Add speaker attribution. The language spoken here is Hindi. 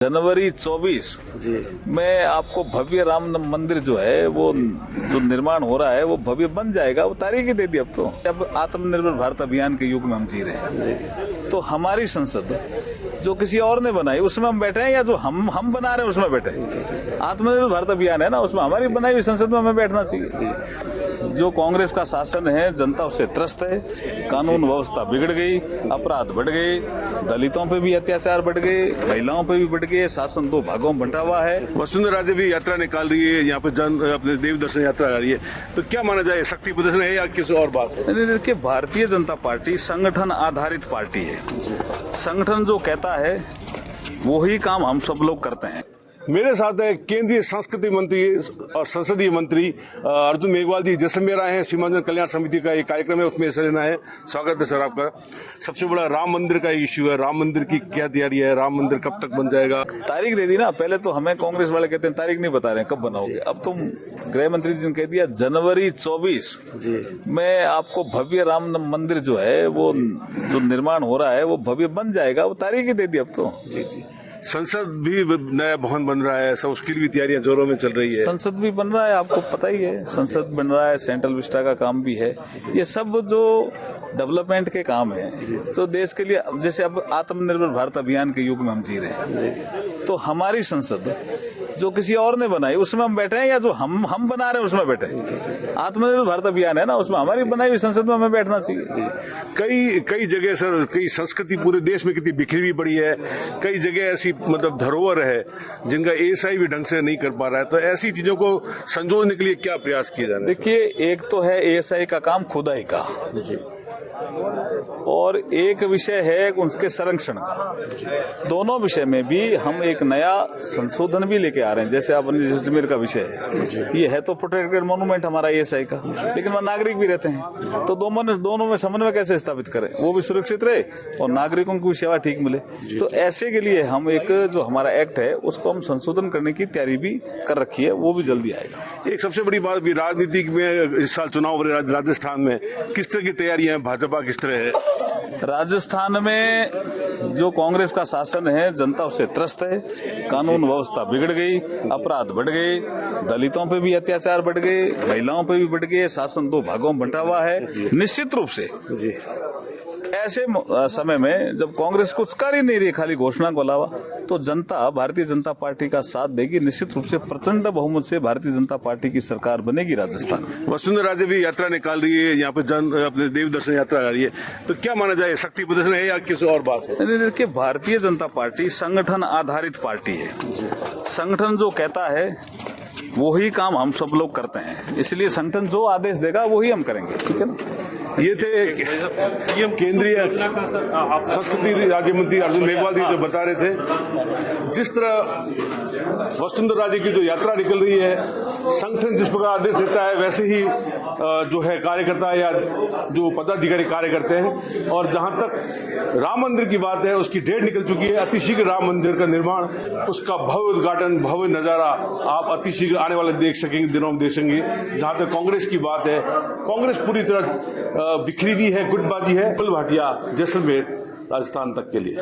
Speaker 1: जनवरी 24
Speaker 2: जी
Speaker 1: में आपको भव्य राम मंदिर जो है वो जो निर्माण हो रहा है वो भव्य बन जाएगा। वो तारीख ही दे दी। अब आत्मनिर्भर भारत अभियान के युग में हम जी रहे हैं। तो हमारी संसद जो किसी और ने बनाई उसमें हम बैठे हैं या जो हम बना रहे हैं उसमें बैठे हैं। आत्मनिर्भर भारत अभियान है ना, उसमें हमारी बनाई हुई संसद में हमें बैठना चाहिए। जो कांग्रेस का शासन है जनता उससे त्रस्त है। कानून व्यवस्था बिगड़ गई, अपराध बढ़ गए, दलितों पे भी अत्याचार बढ़ गए, महिलाओं पे भी बढ़ गए, शासन दो भागों में बंटा हुआ है।
Speaker 2: वसुंधरा राजे भी यात्रा निकाल रही है, यहाँ पे अपने देव दर्शन यात्रा आ रही है, तो क्या माना जाए, शक्ति प्रदर्शन है या किसी और बात है?
Speaker 1: देखिए, भारतीय जनता पार्टी संगठन आधारित पार्टी है। संगठन जो कहता है वही काम हम सब लोग करते हैं।
Speaker 2: मेरे साथ है केंद्रीय संस्कृति मंत्री और संसदीय मंत्री अर्जुन मेघवाल जी। जैसलमेर आए हैं, सीमांचल कल्याण समिति का एक कार्यक्रम है, उसमें हिस्सा लेना है। स्वागत है सर आपका। सबसे बड़ा राम मंदिर का इश्यू है, राम मंदिर की क्या तैयारी है, राम मंदिर कब तक बन जाएगा?
Speaker 1: तारीख दे दी ना। पहले तो हमें कांग्रेस वाले कहते हैं तारीख नहीं बता रहे हैं कब बनाओगे। अब तुम गृह मंत्री जी ने कह दिया जनवरी 24 में आपको भव्य राम मंदिर जो है वो जो निर्माण हो रहा है वो भव्य बन जाएगा। वो तारीख ही दे दी अब तो।
Speaker 2: जी संसद भी नया भवन बन रहा है, सब उसकी भी तैयारियां जोरों में चल रही है।
Speaker 1: संसद भी बन रहा है, आपको पता ही है। संसद बन रहा है, सेंट्रल विस्टा का काम भी है। ये सब जो डेवलपमेंट के काम है तो देश के लिए, जैसे अब आत्मनिर्भर भारत अभियान के युग में हम जी रहे हैं। तो हमारी संसद जो किसी और ने बनाई उसमें हम बैठे हैं या जो हम बना रहे हैं उसमें बैठे हैं। आत्मनिर्भर भारत अभियान है ना, उसमें हमारी बनाई हुई संसद में हमें बैठना चाहिए।
Speaker 2: कई जगह सर, कई संस्कृति पूरे देश में कितनी बिखरी हुई पड़ी है। कई जगह ऐसी मतलब धरोहर है जिनका एएसआई भी ढंग से नहीं कर पा रहा है, तो ऐसी चीजों को संजोने के लिए क्या प्रयास किए जा रहे हैं?
Speaker 1: देखिए, एक तो है एएसआई का काम खुदाई का, और एक विषय है उनके संरक्षण का। दोनों विषय में भी हम एक नया संशोधन भी लेके आ रहे हैं। जैसे अपने जैसलमेर का विषय है, ये है तो प्रोटेक्टेड मोन्यूमेंट हमारा एएसआई का, लेकिन वह नागरिक भी रहते हैं। तो दोनों में समन्वय कैसे स्थापित करें, वो भी सुरक्षित रहे और नागरिकों को भी सेवा ठीक मिले। तो ऐसे के लिए हम एक जो हमारा एक्ट है उसको हम संशोधन करने की तैयारी भी कर रखी है, वो भी जल्दी आएगा।
Speaker 2: एक सबसे बड़ी बात भी, राजनीति में इस साल चुनाव हो रहे हैं राजस्थान में, किस तरह की तैयारियां हैं, भाजपा किस तरह है?
Speaker 1: राजस्थान में जो कांग्रेस का शासन है जनता उससे त्रस्त है। कानून व्यवस्था बिगड़ गई, अपराध बढ़ गए, दलितों पे भी अत्याचार बढ़ गए, महिलाओं पे भी बढ़ गए, शासन दो भागों में बंटा हुआ है। निश्चित रूप से ऐसे समय में जब कांग्रेस कुछ कर ही नहीं रही खाली घोषणा को अलावा, तो जनता भारतीय जनता पार्टी का साथ देगी। निश्चित रूप से प्रचंड बहुमत से भारतीय जनता पार्टी की सरकार बनेगी राजस्थान में।
Speaker 2: वसुंधरा राजे भी यात्रा निकाल रही है, यहाँ पे अपने देव दर्शन यात्रा आ रही है, तो क्या माना जाए, शक्ति प्रदर्शन है या किसी और बात है?
Speaker 1: देखिए, भारतीय जनता पार्टी संगठन आधारित पार्टी है। संगठन जो कहता है वही काम हम सब लोग करते हैं, इसलिए संगठन जो आदेश देगा वही हम करेंगे। ठीक है ना।
Speaker 2: ये थे केंद्रीय संस्कृति राज्य मंत्री अर्जुन मेघवाल जी जो बता रहे थे। जिस तरह वसुंधरा राजे की जो यात्रा निकल रही है, संगठन जिस प्रकार आदेश देता है वैसे ही जो है कार्यकर्ता या जो पदाधिकारी कार्य करते हैं। और जहां तक राम मंदिर की बात है, उसकी डेट निकल चुकी है। अतिशीघ्र राम मंदिर का निर्माण, उसका भव्य उद्घाटन, भव्य नजारा आप अतिशीघ्र आने वाले दिनों में देख सकेंगे। जहां तक कांग्रेस की बात है, कांग्रेस पूरी तरह बिखरी हुई है, गुटबाजी है। पुल भाटिया, जैसलमेर, राजस्थान तक के लिए।